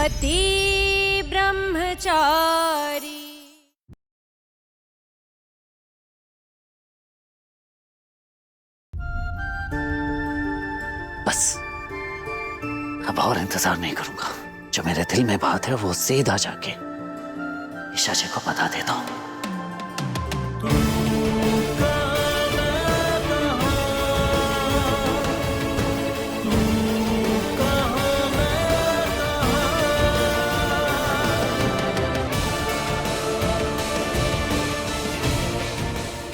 पति ब्रह्मचारी। बस अब और इंतजार नहीं करूंगा। जो मेरे दिल में बात है वो सीधा जाके ईशा जी को बता देता हूँ।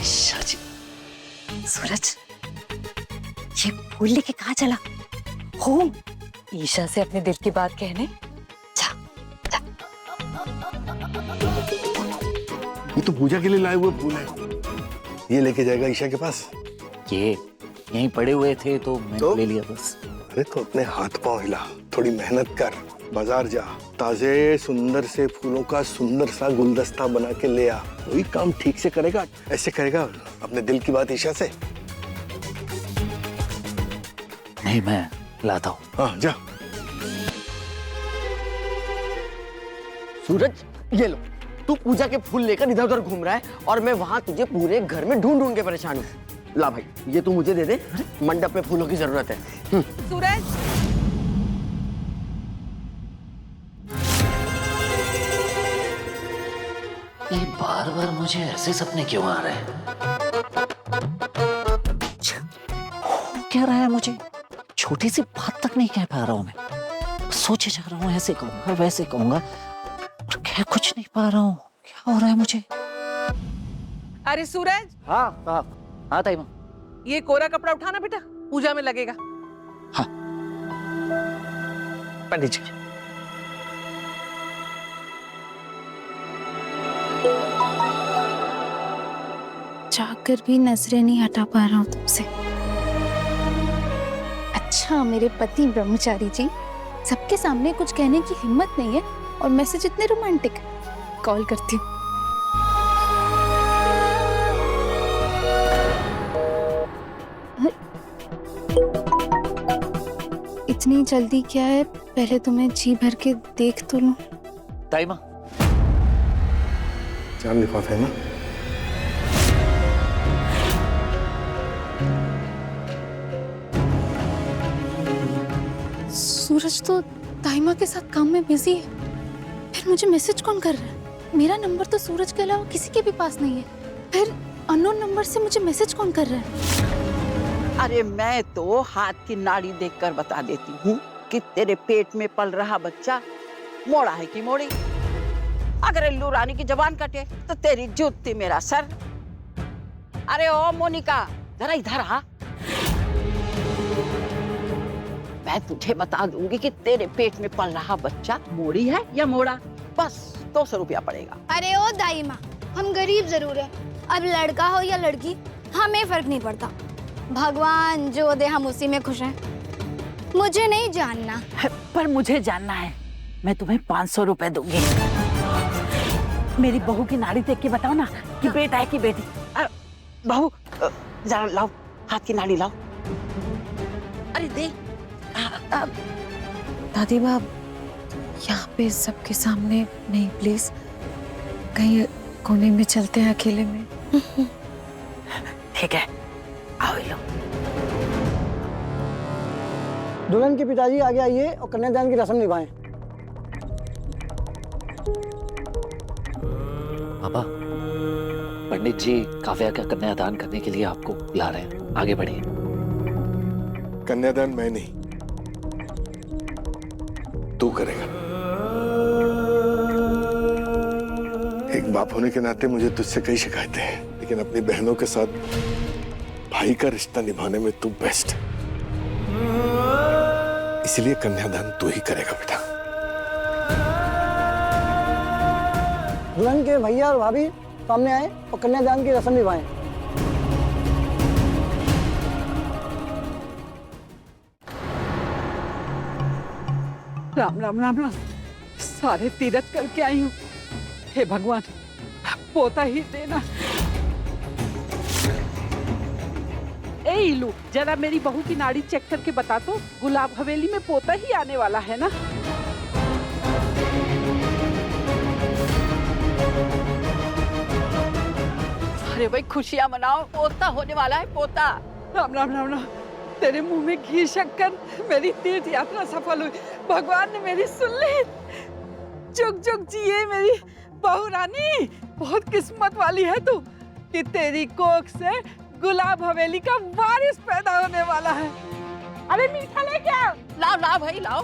ईशा जी। सूरज, ये फूल लेके कहाँ चला? हो ईशा से अपने दिल की बात कहने। जा, जा। ये तो पूजा के लिए लाए हुए फूल है, ये लेके जाएगा ईशा के पास। ये यहीं पड़े हुए थे तो मैंने ले लिया बस। अरे तो अपने हाथ पांव हिला, थोड़ी मेहनत कर, बाजार जा, ताजे सुंदर से फूलों का सुंदर सा गुलदस्ता बना के ले आ। वही काम ठीक से करेगा, ऐसे करेगा अपने दिल की बात ईशा से। नहीं, मैं लाता हूँ। हाँ जा। सूरज, ये लो, तू पूजा के फूल लेकर इधर उधर घूम रहा है और मैं वहां तुझे पूरे घर में ढूंढ ढूंढ के परेशान हूँ। ला भाई, ये तू मुझे दे दे, मंडप में फूलों की जरूरत है। सूरज, ये बार बार मुझे ऐसे सपने क्यों आ रहे हैं? क्या रहा है मुझे? छोटी सी बात तक नहीं कह पा रहा हूं मैं। सोचे जा रहा हूँ, ऐसे कहूंगा वैसे कहूंगा और कह कुछ नहीं पा रहा हूँ। क्या हो रहा है मुझे? अरे सूरज, हाँ हाँ हाँ ताई माँ। ये कोरा कपड़ा उठाना बेटा, पूजा में लगेगा। हाँ पंडित जी। जाकर भी नजरें नहीं हटा पा रहा हूँ तुमसे। अच्छा मेरे पति ब्रह्मचारी जी, सबके सामने कुछ कहने की हिम्मत नहीं है और मैसेज इतने रोमांटिक। कॉल करती हूँ। इतनी जल्दी क्या है, पहले तुम्हें जी भर के देख तो लूं। ताई माँ, चांद लिफाफे है ना? सूरज तो ताइमा के साथ काम में बिजी है, फिर मुझे मैसेज कौन कर रहा है? मेरा नंबर तो सूरज के अलावा किसी के भी पास नहीं है, फिर अननोन नंबर से मुझे मैसेज कौन कर रहा है? अरे मैं तो हाथ की नाड़ी देखकर बता देती हूँ कि तेरे पेट में पल रहा बच्चा मोड़ा है कि मोड़ी। अगर इल्लू रानी की जबान कटे तो तेरी जूती मेरा सर। अरे ओ मोनिका, जरा इधर आ। मैं तुझे बता दूंगी कि तेरे पेट में पल रहा बच्चा मोड़ी है या मोड़ा। बस 200 रुपया पड़ेगा। अरे ओ दाई माँ, हम गरीब जरूर है, अब लड़का हो या लड़की हमें फर्क नहीं पड़ता। भगवान जो दे हम उसी में खुश हैं। मुझे नहीं जानना। पर मुझे जानना है। मैं तुम्हें 500 रुपए दूंगी। मेरी बहू की नाड़ी देख के बताओ ना कि बेटा है कि बेटी। बहू जरा लाओ, हाथ की नाड़ी लाओ। अरे दे। दादी माँ, यहाँ पे सबके सामने नहीं प्लीज, कहीं कोने में चलते हैं अकेले में। ठीक है, आओ लो। दुल्हन के पिताजी आगे आइए और कन्यादान की रस्म निभाएं। पापा, पंडित जी काव्या का कन्यादान करने के लिए आपको बुला रहे हैं, आगे बढ़िए। कन्यादान मैं नहीं, तू करेगा। एक बाप होने के नाते मुझे तुझसे कई शिकायतें हैं, लेकिन अपनी बहनों के साथ भाई का रिश्ता निभाने में तू बेस्ट। इसलिए कन्यादान तू ही करेगा बेटा। दुल्हन के भैया और भाभी सामने आए और कन्यादान की रस्म निभाएं। राम राम राम राम। सारे तीरथ करके आई हूँ। हे भगवान, पोता ही देना। ए इलू, जरा मेरी बहू की नाड़ी चेक करके बता तो, गुलाब हवेली में पोता ही आने वाला है ना? अरे भाई खुशियां मनाओ, पोता होने वाला है, पोता। राम राम राम राम। तेरे मुंह में घी शक्कर, मेरी तीर्थ यात्रा सफल हुई। भगवान ने मेरी सुन ली। जुग जुग जिए मेरी बहू रानी। बहुत किस्मत वाली है तू कि तेरी कोख से गुलाब हवेली का वारिस पैदा होने वाला है। अरे मीठा लेके आओ। लाओ लाओ भाई लाओ,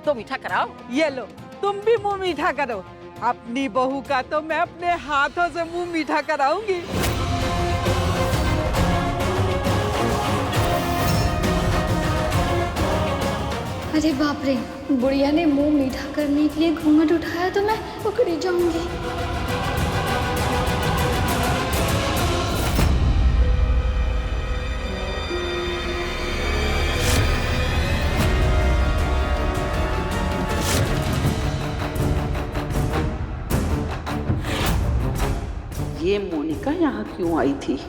तो मीठा कराओ। ये लो, तुम भी मुंह मीठा करो। अपनी बहू का तो मैं अपने हाथों से मुंह मीठा कराऊंगी। अरे बाप रे, बुढ़िया ने मुंह मीठा करने के लिए घूंघट उठाया तो मैं पकड़ी जाऊंगी। ये मोनिका यहाँ क्यों आई थी?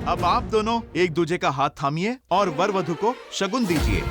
अब आप दोनों एक दूजे का हाथ थामिए और वर वधू को शगुन दीजिए।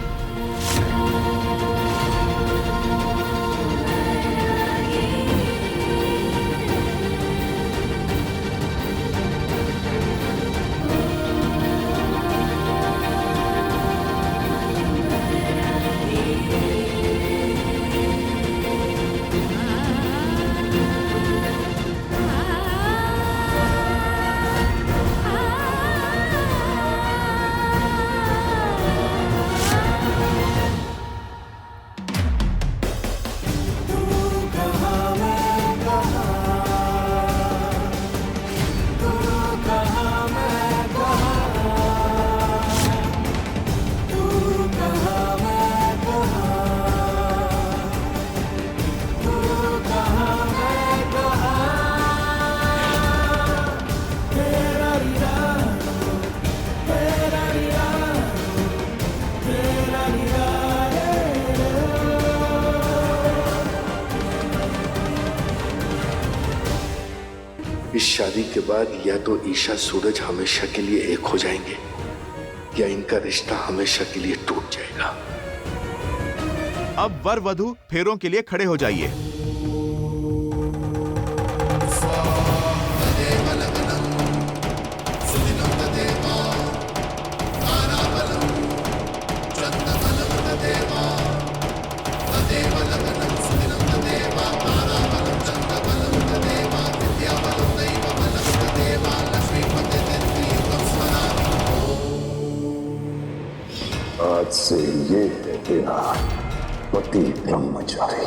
इस शादी के बाद या तो ईशा सूरज हमेशा के लिए एक हो जाएंगे या इनका रिश्ता हमेशा के लिए टूट जाएगा। अब वर वधू फेरों के लिए खड़े हो जाइए। आज से ये है तेरा पति ब्रह्मचारी।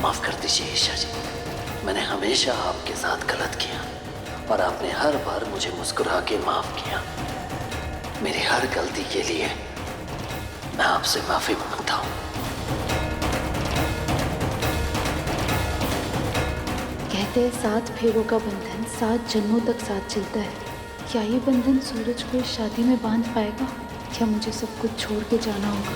माफ कर दीजिए ईशा जी, मैंने हमेशा आपके साथ गलत किया और आपने हर बार मुझे मुस्कुरा के माफ किया। मेरी हर गलती के लिए मैं आपसे माफी मांगता हूँ। कहते हैं 7 फेरों का बंधन 7 जन्मों तक साथ चलता है। क्या ये बंधन सूरज को इस शादी में बांध पाएगा? क्या मुझे सब कुछ छोड़ के जाना होगा?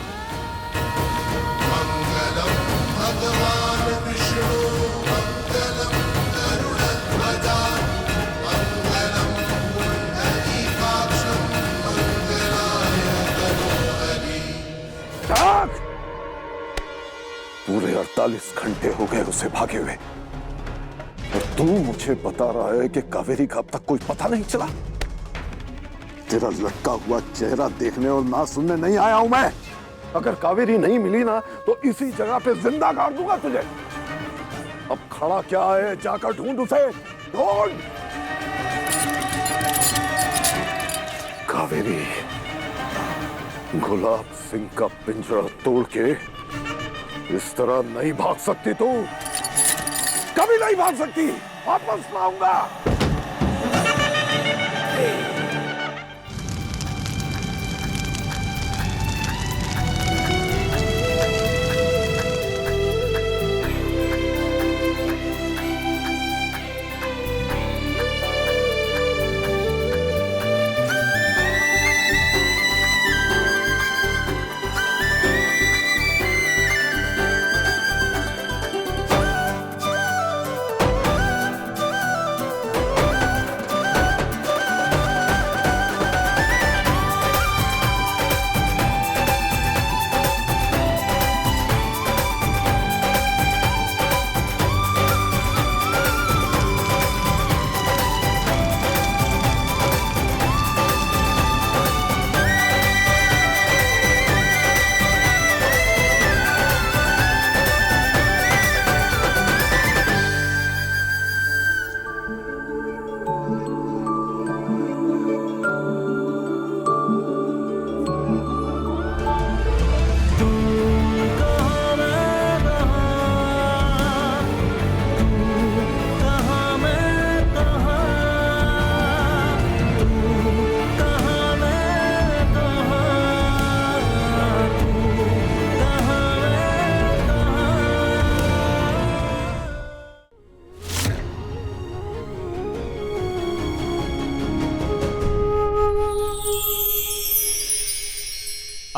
पूरे 48 घंटे हो गए उसे भागे हुए और तू मुझे बता रहा है कि कावेरी का अब तक कोई पता नहीं चला। तेरा लटका हुआ चेहरा देखने और ना सुनने नहीं आया हूं मैं। अगर कावेरी नहीं मिली ना तो इसी जगह पे जिंदा गाड़ दूंगा तुझे। अब खड़ा क्या है, जाकर ढूंढ उसे, ढूंढ। कावेरी, गुलाब सिंह का पिंजरा तोड़ के इस तरह नहीं भाग सकती तू, कभी नहीं भाग सकती। वापस लाऊंगा।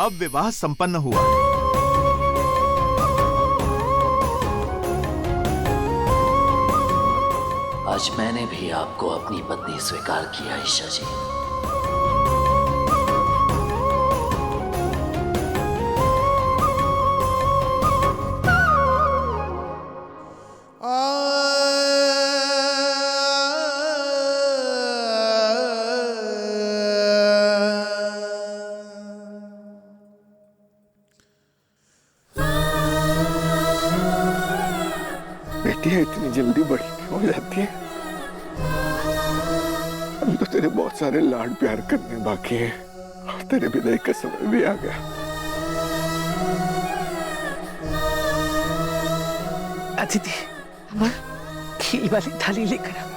अब विवाह संपन्न हुआ। आज मैंने भी आपको अपनी पत्नी स्वीकार किया ईशा जी। बेटियां इतनी जल्दी बड़ी क्यों हो जाती है? अभी तो तेरे बहुत सारे लाड प्यार करने बाकी है और तेरे विदाई का समय भी आ गया। अदिति, खील वाली थाली लेकर आ।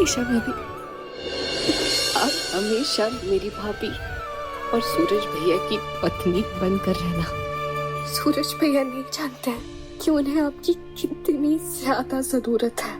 ईशा भाभी, आप हमेशा मेरी भाभी और सूरज भैया की पत्नी बनकर रहना। सूरज भैया नहीं जानते हैं कि उन्हें आपकी कितनी ज्यादा जरूरत है।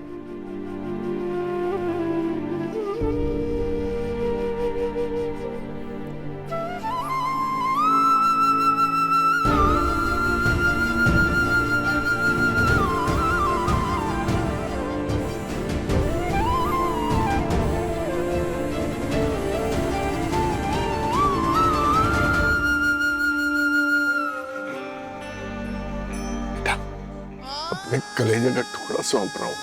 अपने कलेजे का टुकड़ा सौंप रहा हूं,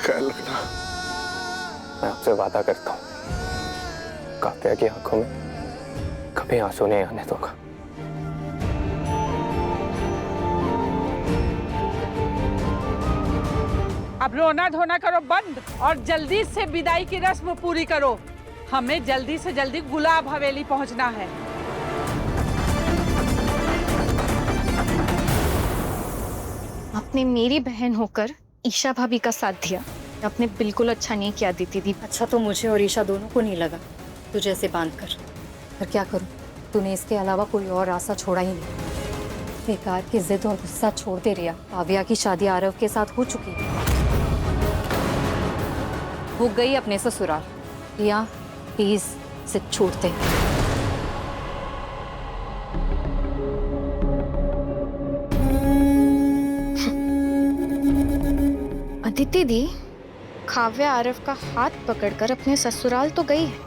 ख्याल रखना। मैं आपसे वादा करता हूं, काव्या की आंखों में कभी आंसू नहीं आने दूंगा। अब रोना धोना करो बंद और जल्दी से विदाई की रस्म पूरी करो। हमें जल्दी से जल्दी गुलाब हवेली पहुंचना है। आपने मेरी बहन होकर ईशा भाभी का साथ दिया। आपने बिल्कुल अच्छा नहीं किया दीदी दी। अच्छा तो मुझे और ईशा दोनों को नहीं लगा तुझे ऐसे बांध कर। पर क्या करूं, तूने इसके अलावा कोई और आशा छोड़ा ही नहीं। बेकार की जिद और गुस्सा छोड़ते रिया। काव्या की शादी आरव के साथ हो चुकी है, वो गई अपने ससुराल। रिया प्लीज जिद छोड़ते। अदिति दी, काव्या आरव का हाथ पकड़कर अपने ससुराल तो गई है,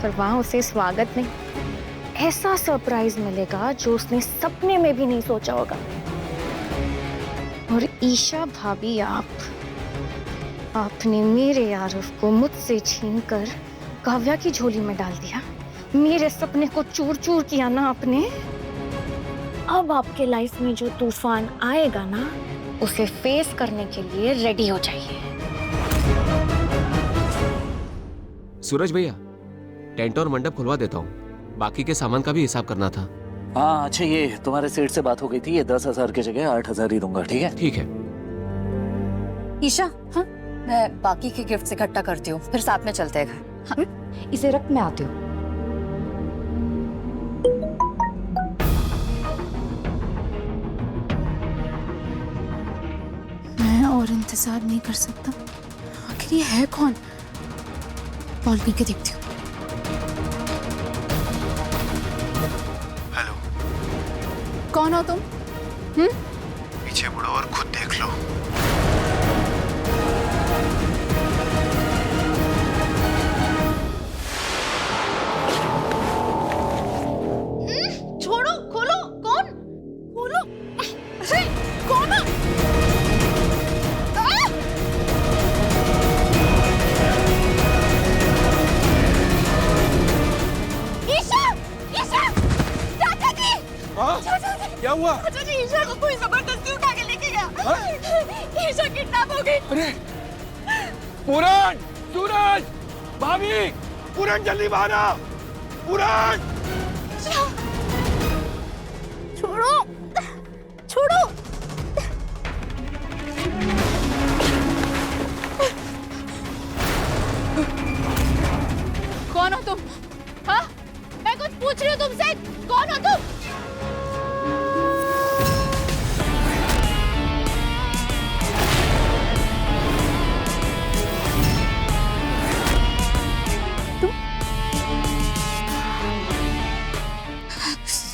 पर वहां उसे स्वागत नहीं, ऐसा सरप्राइज मिलेगा जो उसने सपने में भी नहीं सोचा होगा। और ईशा भाभी, आपने मेरे आरव को मुझसे छीनकर काव्या की झोली में डाल दिया। मेरे सपने को चूर चूर किया ना आपने। अब आपके लाइफ में जो तूफान आएगा ना, उसे फेस करने के लिए रेडी हो जाइए। सूरज भैया, टेंट और मंडप खुलवा देता हूँ, बाकी के सामान का भी हिसाब करना था। हाँ अच्छा, ये तुम्हारे सेठ से बात हो गई थी, ये 10,000 की जगह 8,000 ही दूंगा, ठीक है? ठीक है। ईशा, हाँ मैं बाकी के गिफ्ट इकट्ठा करती हूँ, फिर साथ में चलते हैं घर। हाँ? इसे रख, मैं आती हूँ। मैं और इंतजार नहीं कर सकता। आखिर ये है कौन? कॉल करके देखती हूँ। हेलो, कौन हो तुम? पीछे मुड़ो और खुद देख लो। क्या हुआ? चाचा जी, ईशा को कोई जबरदस्ती उठा के लेके गया। ईशा किडनैप हो गई। अरे पूरन, सूरज, भाभी, पूरन जल्दी बाहर आ। पूरन! छोड़ो, छोड़ो। कौन हो तुम? हाँ? मैं कुछ पूछ रही हूँ तुमसे। कौन हो तुम?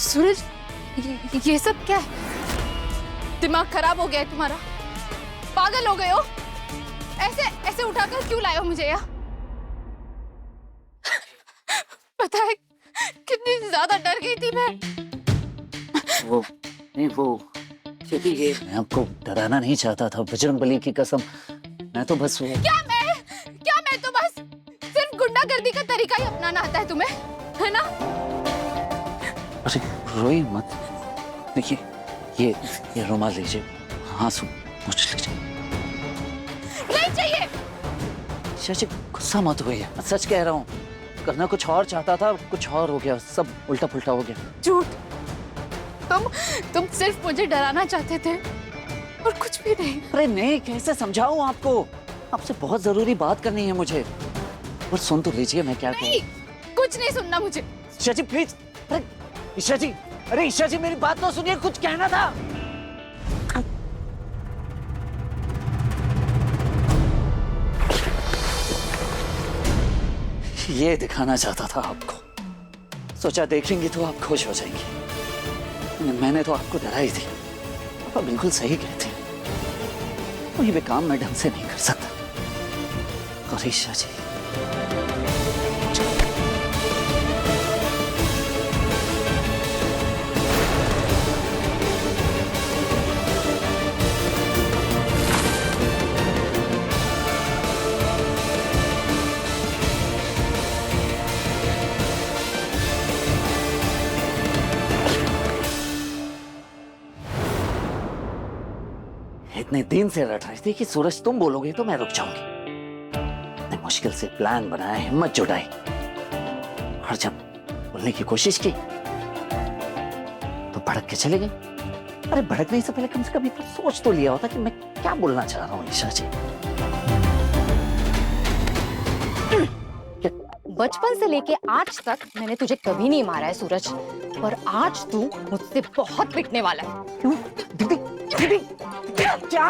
सूरज, ये सब क्या है? दिमाग खराब हो गया है तुम्हारा? पागल हो गए हो? ऐसे उठाकर क्यों लाए हो मुझे यहाँ? पता है कितनी ज्यादा डर गई थी मैं। वो चली गई। मैं आपको डराना नहीं चाहता था, बजरंगबली की कसम। मैं तो बस क्या मैं तो बस सिर्फ गुंडागर्दी का तरीका ही अपनाना आता है तुम्हें, है ना? अरे रोइए मत। देखिए ये रुमाल लीजिए, आंसू पोंछ लीजिए। नहीं चाहिए। चाची गुस्सा मत होइए, मैं सच कह रहा हूँ। करना कुछ और चाहता था, कुछ और हो गया, सब उल्टा पुल्टा हो गया। झूठ। तुम सिर्फ मुझे डराना चाहते थे और कुछ भी नहीं। अरे नहीं, कैसे समझाऊं आपको? आपसे बहुत जरूरी बात करनी है मुझे। और सुन तो लीजिए मैं क्या कहूं। कुछ नहीं सुनना मुझे। ईशा जी प्लीज। अरे ईशा जी, ईशा जी मेरी बात तो सुनिए, कुछ कहना था। ये दिखाना चाहता था आपको। सोचा देखेंगी तो आप खुश हो जाएंगी। मैंने तो आपको डरा ही थी। पापा बिल्कुल सही कहते हैं, कोई भी काम मैं ढंग से नहीं कर सकता। और ईशा जी, इतने दिन से रट रही थी कि सूरज तुम बोलोगे तो मैं रुक जाऊंगी। इतने मुश्किल से प्लान बनाया, हिम्मत जुटाई, और जब बोलने की कोशिश की तो भड़क के चले गए। अरे भड़कने से पहले कम से कम इतना सोच तो लिया होता कि मैं क्या बोलना चाह रहा हूँ। ईशा जी, बचपन से लेके आज तक मैंने तुझे कभी नहीं मारा है सूरज, और आज तू मुझसे बहुत पिटने वाला है। क्यों? दीदी, दीदी, क्या?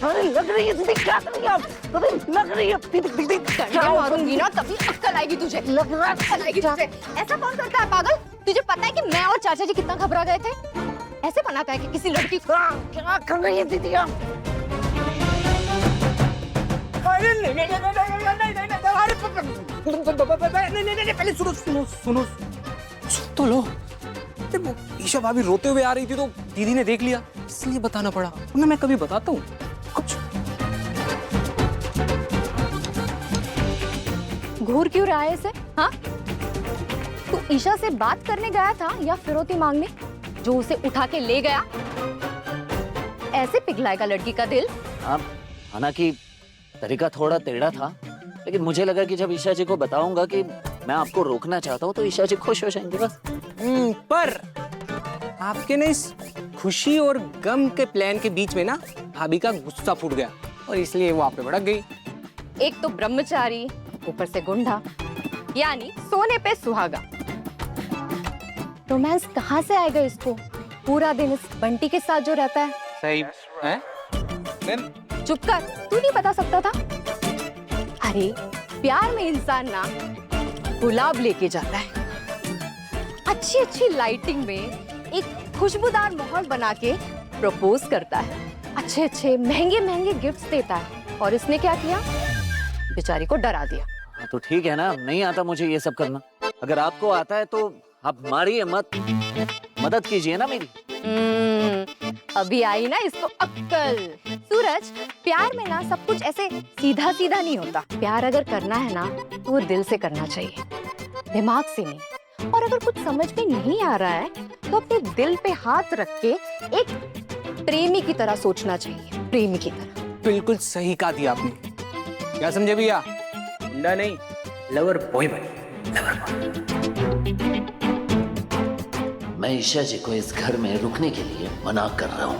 अरे लग रही है दीदी, क्या कर रही है आप? अरे लग रही है दीदी, दीदी क्या मारूंगी ना तभी अक्कल आएगी तुझे। लग रहा है अक्कल आएगी तुझे। ऐसा कौन करता है पागल? तुझे पता है कि मैं और चाचा जी कितना घबरा गए थे? ऐसे बनाता है कि किसी लड़की को। क्या कर रही है दीदी आप? अरे नहीं, पहले सुनो तो लो। वो ईशा भाभी रोते हुए आ रही थी तो दीदी ने देख लिया, इसलिए बताना पड़ा, वरना मैं कभी बताता हूँ कुछ। घूर क्यों रहा है इसे? हाँ, तू ईशा से बात करने गया था या फिरौती मांगने, जो उसे उठा के ले गया? ऐसे पिघलाएगा लड़की का दिल? हालांकि तरीका थोड़ा टेढ़ा था, लेकिन मुझे लगा कि जब ईशा जी को बताऊंगा कि मैं आपको रोकना चाहता हूँ तो ईशा जी खुश हो जाएंगे बस। पर आपके ना इस खुशी और गम के प्लान के बीच में ना भाभी का गुस्सा फूट गया और इसलिए वो आप पे भड़क गई। एक तो ब्रह्मचारी, ऊपर से गुंडा, यानी सोने पे सुहागा। रोमांस कहाँ से आएगा इसको? पूरा दिन इस बंटी के साथ जो रहता है। सही है? चुप कर, तू नहीं बता सकता था? अरे प्यार में इंसान ना गुलाब लेके जाता है, अच्छी अच्छी लाइटिंग में एक खुशबूदार माहौल बना के प्रपोज करता है, अच्छे अच्छे महंगे महंगे गिफ्ट्स देता है, और इसने क्या किया? बेचारी को डरा दिया। हाँ तो ठीक है ना, नहीं आता मुझे ये सब करना। अगर आपको आता है तो आप मारिए मत, मदद कीजिए ना मेरी। अभी आई ना इसको अक्कल। सूरज, प्यार में ना सब कुछ ऐसे सीधा सीधा नहीं होता। प्यार अगर करना है ना तो वो दिल से करना चाहिए, दिमाग से नहीं। और अगर कुछ समझ में नहीं आ रहा है तो अपने दिल पे हाथ रख के एक प्रेमी की तरह सोचना चाहिए, प्रेमी की तरह। बिल्कुल सही कहा दिया आपने। क्या समझे भैया? गुंडा नहीं, लवर बॉय बने, लवर बॉय। मैं ईशा जी को इस घर में रुकने के लिए मना कर रहा हूँ।